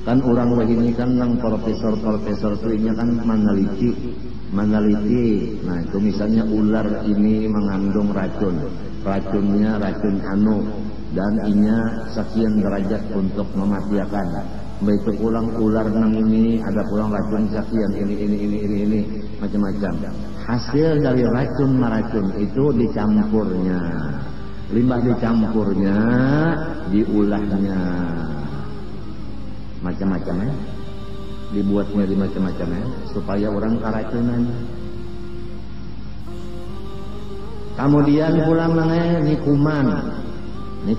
Kan orang begini kan yang profesor tuinya kan meneliti. Nah itu misalnya ular ini mengandung racunnya racun anu, dan inya sekian derajat untuk mematikan. Begitu pulang ular nang ini ada pulang racun sekian ini macam-macam. Hasil dari racun meracun itu dicampurnya, limbah dicampurnya, diulahnya macam-macam ya, dibuatnya di macam-macam ya, supaya orang keracunan. Kemudian pulang ini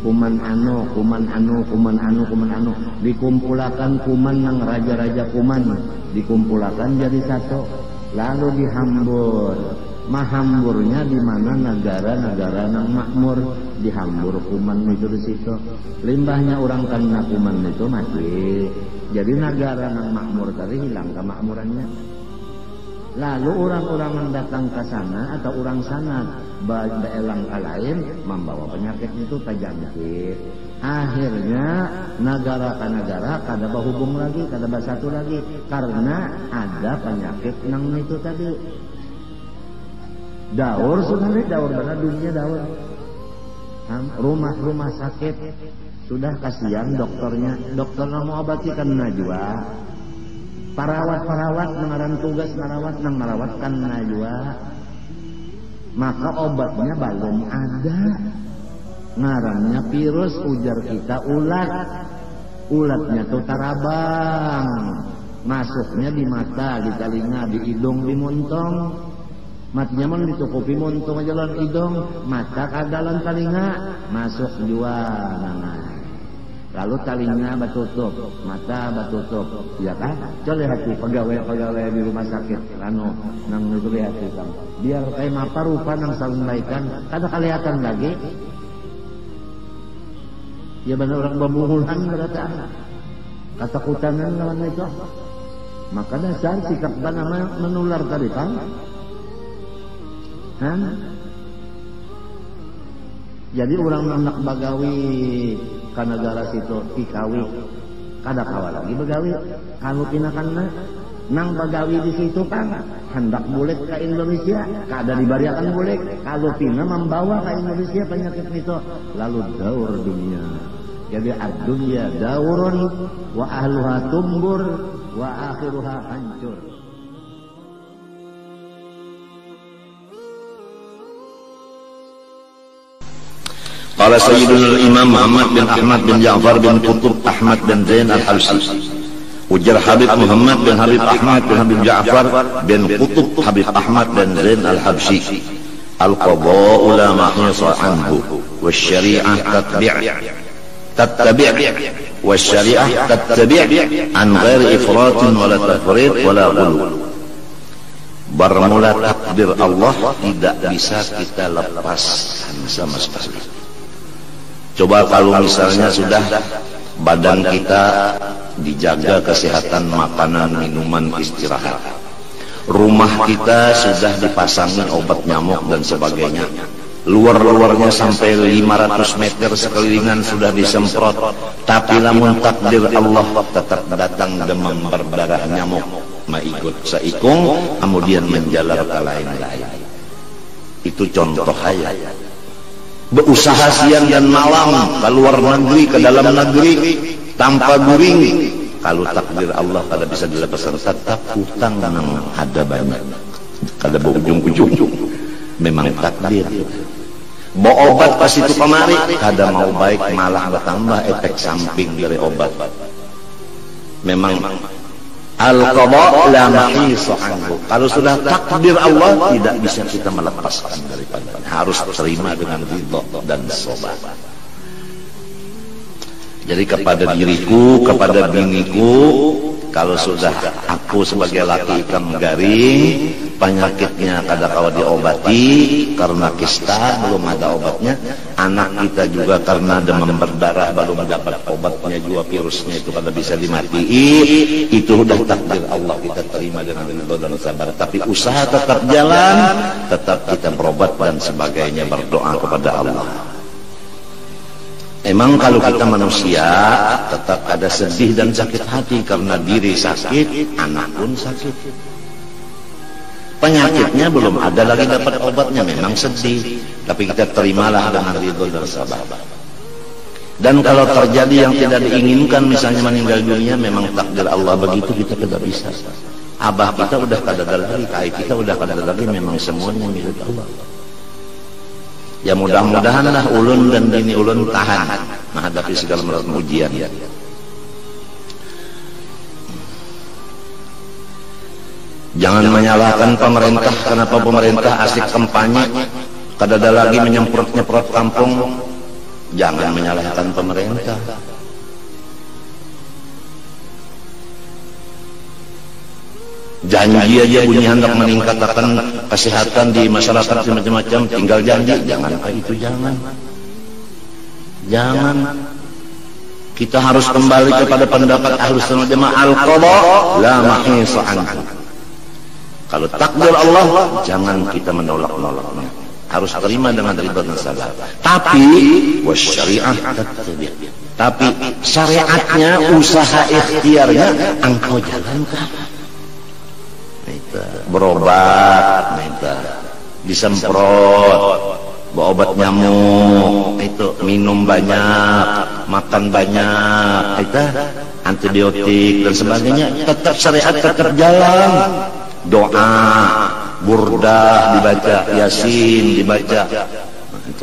kuman anu, dikumpulakan kuman nang raja-raja kuman, dikumpulakan jadi satu, lalu dihambur. Mahamburnya di mana negara-negara nang makmur, dihambur kuman itu di situ. Limbahnya orang kena kuman itu mati. Jadi negara nang makmur tadi hilang kemakmurannya. Lalu orang-orang yang datang ke sana atau orang sana beelang ke lain membawa penyakit itu terjangkit. Akhirnya negara ke negara kada berhubung lagi, kada bersatu lagi karena ada penyakit nang itu tadi. Daur sudah daur mana dunia daur. Rumah sakit sudah kasihan dokternya mau obati kan najwa. Perawat mengaran tugas merawat kan najwa. Maka obatnya belum ada. Ngarannya virus, ujar kita ulatnya tuh tarabang. Masuknya di mata, di telinga, di hidung, di montong. Matinya mau ditutupi montong aja lan hidung, mata kadalan telinga, masuk jua nangai. Lalu telinga batutup, mata batutup, ya kan? Coba hati pegawai di rumah sakit, nang itu lihat kan. Biar kayak apa rupa nang salunaikan, kada kelihatan lagi. Ya benar orang pembunuhan berarti ketakutan lawan itu. Maka dasar sikap nama menular tadi kan. Jadi orang anak bagawi ke negara situ Ikawi kada kawa lagi bagawi kalau pinakan nang bagawi di situ kan hendak bulik ke Indonesia kada dibariakan bulik kalau pina membawa ke Indonesia penyakit itu lalu daur dunia. Jadi ad-dunya daurun wa ahluha tumbur wa akhiruha hancur. Qala Sayyidul Imam Muhammad bin Ahmad bin Ja'far bin Qutb Ahmad bin Zain al-Habsyi. Ujar Habib Muhammad bin Habib Ahmad bin Habib Ja'far bin Qutb Habib Ahmad bin Zain al-Habsyi. Al-qada'u la mahisa anhu wasyari'ah tattabi' wasyari'ah tattabi' an ghairi ifratin wala tafrid wala ghulu. Bermula takdir Allah tidak bisa kita lepaskan sama sekali. Coba kalau misalnya sudah badan kita dijaga kesehatan, makanan, minuman, istirahat. Rumah kita sudah dipasangi obat nyamuk dan sebagainya. Luar-luarnya sampai 500 meter sekelilingan sudah disemprot. Tapi lamun takdir Allah tetap datang demam berdarah nyamuk. Maikut saikung, kemudian menjalar ke lain-lain. Itu contoh hayat. Berusaha siang dan malam ke luar negeri, ke dalam negeri tanpa guring. Kalau takdir Allah kada bisa dilepaskan, tetap hutang nang ada banyak, kada berujung-ujung. Memang takdir. Bawa obat pas itu kemari, kada mau baik malah bertambah efek samping dari obat. Memang al-qada la mahisa anhu. Kalau sudah takdir Allah tidak bisa kita melepaskan daripada, harus terima dengan ridha dan sabar. Jadi kepada diriku, kepada biniku, kalau sudah aku sebagai laki ikan garing, penyakitnya kada kawa diobati karena kista belum ada obatnya, anak kita juga karena demam berdarah belum dapat obatnya juga, virusnya itu kada bisa dimatiin. Itu sudah takdir Allah, kita terima dengan ridha dan sabar. Tapi usaha tetap jalan, tetap kita berobat dan sebagainya, berdoa kepada Allah. Emang kalau kita manusia tetap ada sedih dan sakit hati karena diri sakit, anak pun sakit. Penyakitnya belum ada lagi dapat obatnya, memang sedih, tapi kita terimalah dengan ridho dan sabar. Dan kalau terjadi yang tidak diinginkan, misalnya meninggal dunia, memang takdir Allah begitu, kita tidak bisa. Abah kita udah kada ada lagi, kai kita udah kada ada lagi, memang semuanya milik Allah. Ya mudah-mudahanlah ulun dan bini ulun tahan menghadapi segala macam ujian. Jangan menyalahkan pemerintah, kenapa pemerintah asik kampanye, kada ada lagi menyemprot-nyemprot kampung. Jangan menyalahkan pemerintah. Janji aja bunyi hendak meningkatkan kesehatan di masyarakat macam-macam, tinggal janji. Jangan itu, jangan. Kita harus kembali kepada pendapat Ahlus Sunnah Jamaah, al-qada la mahisa anhu. Kalau takdir Allah, jangan kita menolak-nolaknya. Harus terima dengan ridha dan sabar. Tapi wasyariah tattabi'. Tapi syariatnya, usaha ikhtiarnya engkau jalankan. Berobat, disemprot, obat nyamuk, itu minum banyak, makan banyak, itu antibiotik dan sebagainya. Tetap syariat tetap jalan. Doa, burdah dibaca, yasin dibaca.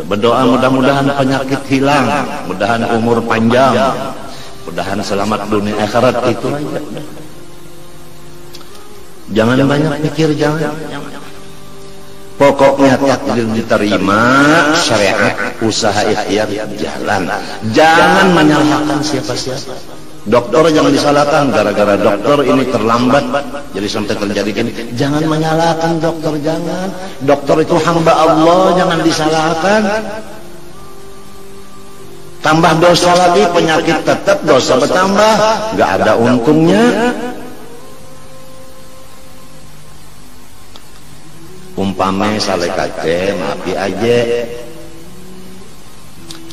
Berdoa mudah-mudahan penyakit hilang, mudahan umur panjang, mudahan selamat dunia akhirat, itu aja. Jangan banyak pikir, jangan. Pokoknya takdir diterima, syariat, usaha ikhtiar jalan. Jangan menyalahkan siapa-siapa. Dokter jangan disalahkan, gara-gara dokter ini terlambat jadi sampai terjadi gini. Jangan menyalahkan dokter, jangan. Dokter itu hamba Allah, jangan disalahkan. Tambah dosa lagi, penyakit tetap, dosa bertambah, gak ada untungnya. Umpame sale kace maafi aja,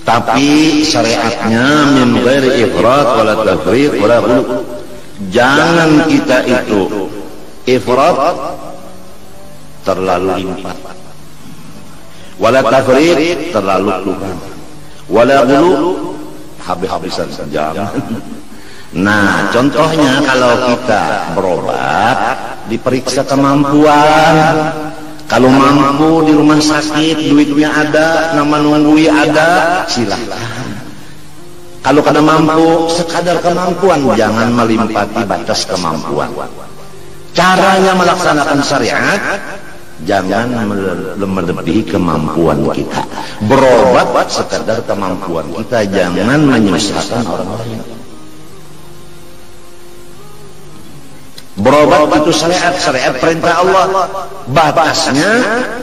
tapi syariatnya min ghairi ifrat wala tafriq wala ghulu. Jangan kita itu ifrat, terlalu limpah, wala tafriq, terlalu kurang, wala ghulu, habis-habisan saja. Nah, contohnya kalau kita berobat, diperiksa kemampuan. Kalau mampu di rumah sakit, duitnya ada, nama nunggui ada, silakan. Kalau kada mampu, sekadar kemampuan, jangan melimpati batas kemampuan. Caranya melaksanakan syariat, jangan melebihi kemampuan kita. Berobat sekadar kemampuan kita, jangan menyusahkan orang lain. Berobat itu syariat perintah Allah. Batasnya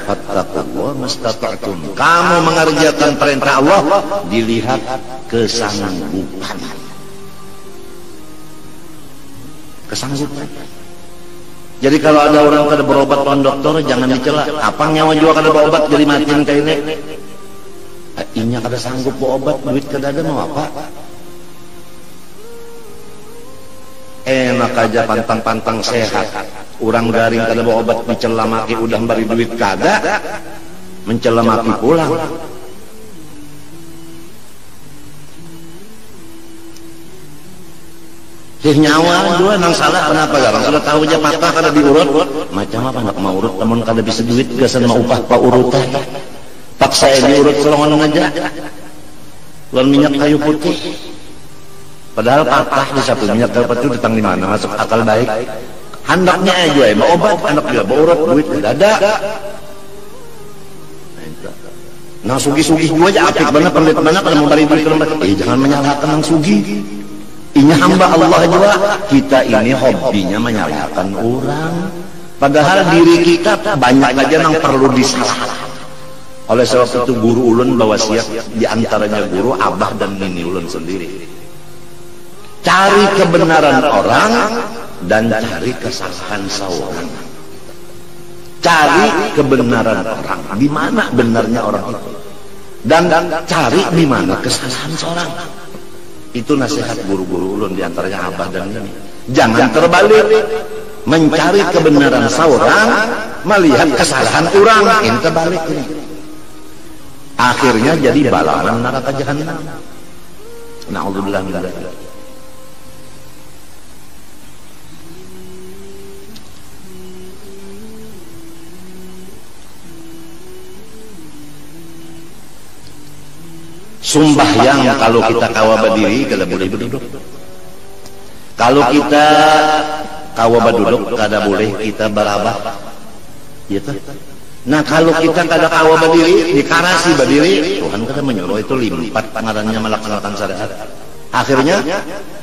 fattaqullaha mastata'tum. Kamu mengerjakan perintah Allah, dilihat kesanggupan. Kesanggupan. Jadi kalau ada orang kada berobat lawan dokter, jangan dicela. Apa nyawa juga kada berobat jadi matiin kayak ini. Inya kada sanggup berobat, duit kada ada, mau apa? Enak aja pantang-pantang sehat. Orang garing kada bawa obat, mencela maki udah bari duit kada, mencela maki pulang. Nyawa dua nang salah kenapa garang sudah tahu aja patah kada diurut. Macam apa nak mau urut temen kada bisa duit gasan mau upah pak urutan. Paksa diurut selongan aja. Lawan minyak kayu putih. Padahal patah di sapu minyak kayu putih datang di mana, masuk akal baik. Hendaknya aja mau obat, anak juga mau urut, duit tidak ada. Nang sugi-sugi gua aja apik banget, pandai banget kalau mau bari duit ke lembar. Jangan menyalahkan nang sugi. Inya hamba Allah juga. Kita ini hobinya menyalahkan orang. Padahal diri kita banyak aja yang perlu disalahkan. Oleh sebab itu guru ulun bawa siap, diantaranya guru abah dan nini ulun sendiri. Cari kebenaran orang dan cari kesalahan seorang. Cari kebenaran orang. Di mana benarnya orang itu? dan cari di mana kesalahan seorang. Itu nasihat guru-guru ulun, diantaranya Abah dan ini. Jangan terbalik, mencari kebenaran seorang, melihat kesalahan orang. Ini terbalik ini. Akhirnya jadi balalan neraka jahanam. Na'udzubillah min dzalik. Sumbahyang kalau kita kawa berdiri kada boleh berduduk. Kalau kita kawa berduduk kada boleh kita berabah. Gitu. Nah kalau kita kada kawa berdiri, dikarasi berdiri, Tuhan kada menyuruh itu limpat ngarannya melaksanakan syariat. Akhirnya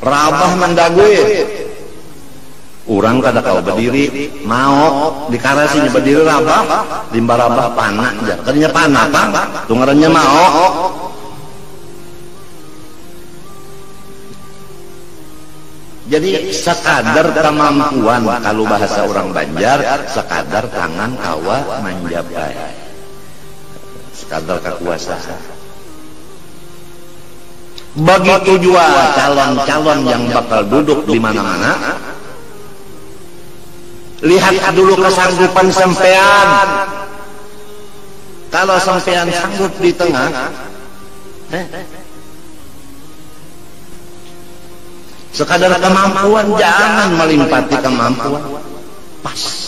rabah mendagui. Orang kada kawa berdiri, mau dikarasinya berdiri rabah, limba rabah panah aja. Tadinya panah apa? Tungarannya mau. Jadi sekadar kemampuan, kalau bahasa orang Banjar, sekadar tangan kawa menjabai, sekadar kekuasaan. Begitu juga calon-calon yang bakal duduk di mana-mana, lihat dulu kesanggupan sampean. Kalau sampean sanggup di tengah, sekadar kemampuan, jangan melimpati kemampuan. Pas.